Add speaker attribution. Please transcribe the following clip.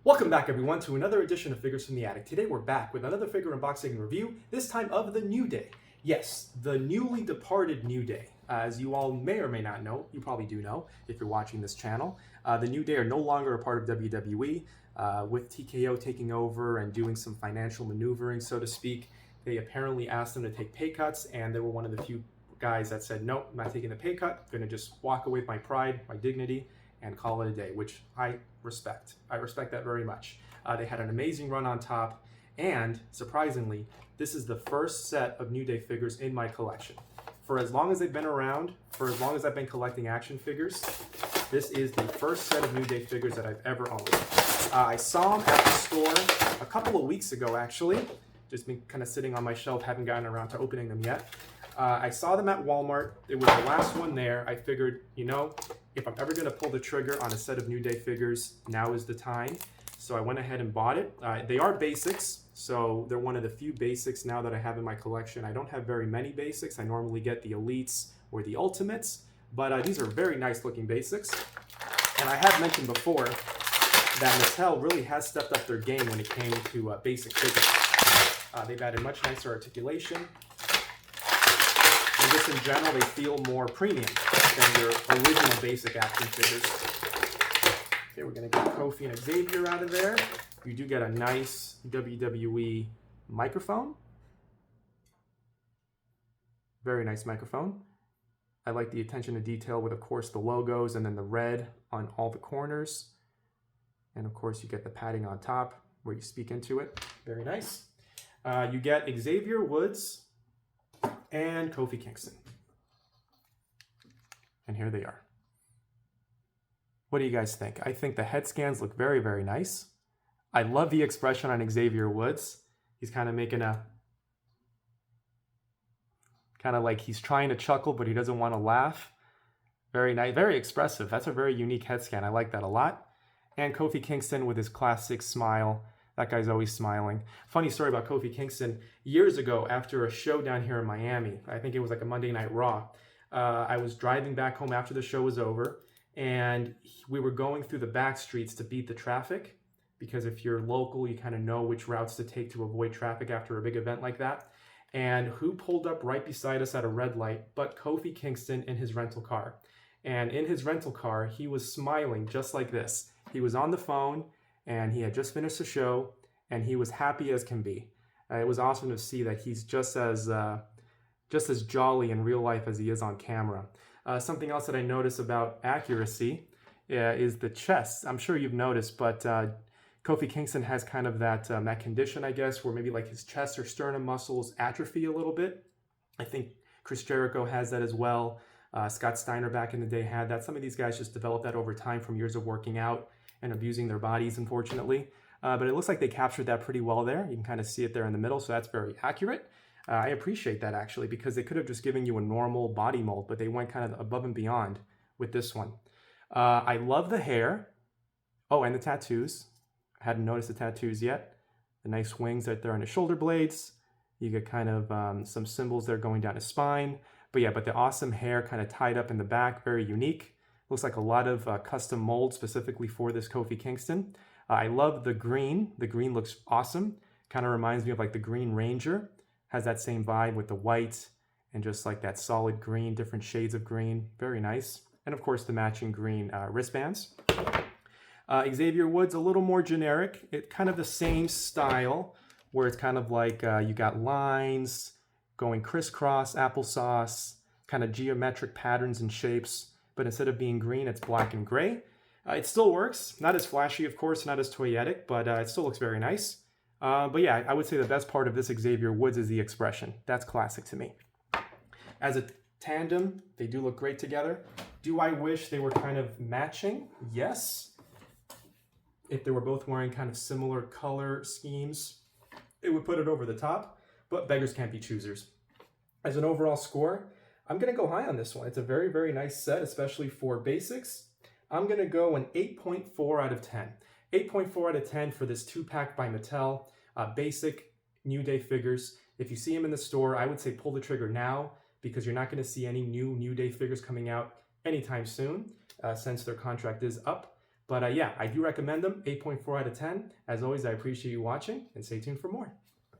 Speaker 1: Welcome back everyone to another edition of Figures from the Attic. Today we're back with another figure unboxing and review, this time of the New Day. Yes, the newly departed New Day. As you all may or may not know, you probably do know if you're watching this channel, the New Day are no longer a part of WWE, with TKO taking over and doing some financial maneuvering, so to speak. They apparently asked them to take pay cuts, and they were one of the few guys that said, nope, I'm not taking the pay cut, I'm gonna just walk away with my pride, my dignity, and call it a day, which I respect. I respect that very much. They had an amazing run on top, and surprisingly, this is the first set of New Day figures in my collection. For as long as they've been around, for as long as I've been collecting action figures, this is the first set of New Day figures that I've ever owned. I saw them at the store a couple of weeks ago, actually. Just been kind of sitting on my shelf, haven't gotten around to opening them yet. I saw them at Walmart. It was the last one there. I figured, you know, if I'm ever going to pull the trigger on a set of New Day figures, now is the time. So I went ahead and bought it. They are basics, so they're one of the few basics now that I have in my collection. I don't have very many basics. I normally get the Elites or the Ultimates, but these are very nice looking basics. And I have mentioned before that Mattel really has stepped up their game when it came to basic figures. They've added much nicer articulation. And just in general, they feel more premium than your original basic action figures. Okay, we're gonna get Kofi and Xavier out of there. You do get a nice WWE microphone. Very nice microphone. I like the attention to detail with, of course, the logos and then the red on all the corners. And of course, you get the padding on top where you speak into it. Very nice. You get Xavier Woods and Kofi Kingston. And here they are. What do you guys think? I think the head scans look very, very nice. I love the expression on Xavier Woods. He's kind of making a, kind of like he's trying to chuckle, but he doesn't want to laugh. Very nice, very expressive. That's a very unique head scan. I like that a lot. And Kofi Kingston with his classic smile. That guy's always smiling. Funny story about Kofi Kingston. Years ago, after a show down here in Miami, I think it was like a Monday Night Raw, I was driving back home after the show was over, and we were going through the back streets to beat the traffic, because if you're local, you kind of know which routes to take to avoid traffic after a big event like that. And who pulled up right beside us at a red light but Kofi Kingston in his rental car. And in his rental car, he was smiling just like this. He was on the phone, and he had just finished the show, and he was happy as can be. It was awesome to see that he's just as jolly in real life as he is on camera. Something else that I noticed about accuracy is the chest. I'm sure you've noticed, but Kofi Kingston has kind of that condition, I guess, where maybe like his chest or sternum muscles atrophy a little bit. I think Chris Jericho has that as well. Scott Steiner back in the day had that. Some of these guys just developed that over time from years of working out and abusing their bodies, unfortunately. But it looks like they captured that pretty well there. You can kind of see it there in the middle, so that's very accurate. I appreciate that, actually, because they could have just given you a normal body mold, but they went kind of above and beyond with this one. I love the hair. Oh, and the tattoos. I hadn't noticed the tattoos yet. The nice wings that they're on his shoulder blades. You get kind of some symbols there going down his spine. But yeah, but the awesome hair kind of tied up in the back, very unique. Looks like a lot of custom molds specifically for this Kofi Kingston. I love the green. The green looks awesome. Kind of reminds me of like the Green Ranger. Has that same vibe with the white and just like that solid green, different shades of green. Very nice. And of course the matching green wristbands. Xavier Woods, a little more generic. It kind of the same style where it's kind of like you got lines going crisscross, applesauce, kind of geometric patterns and shapes. But instead of being green, it's black and gray. It still works. Not as flashy, of course, not as toyetic, but it still looks very nice. But yeah, I would say the best part of this Xavier Woods is the expression. That's classic to me. As a tandem, they do look great together. Do I wish they were kind of matching? Yes. If they were both wearing kind of similar color schemes, it would put it over the top, but beggars can't be choosers. As an overall score, I'm going to go high on this one. It's a very, very nice set, especially for basics. I'm going to go an 8.4 out of 10. 8.4 out of 10 for this 2-pack by Mattel. Basic New Day figures. If you see them in the store, I would say pull the trigger now, because you're not going to see any new Day figures coming out anytime soon, since their contract is up. But yeah, I do recommend them. 8.4 out of 10. As always, I appreciate you watching and stay tuned for more.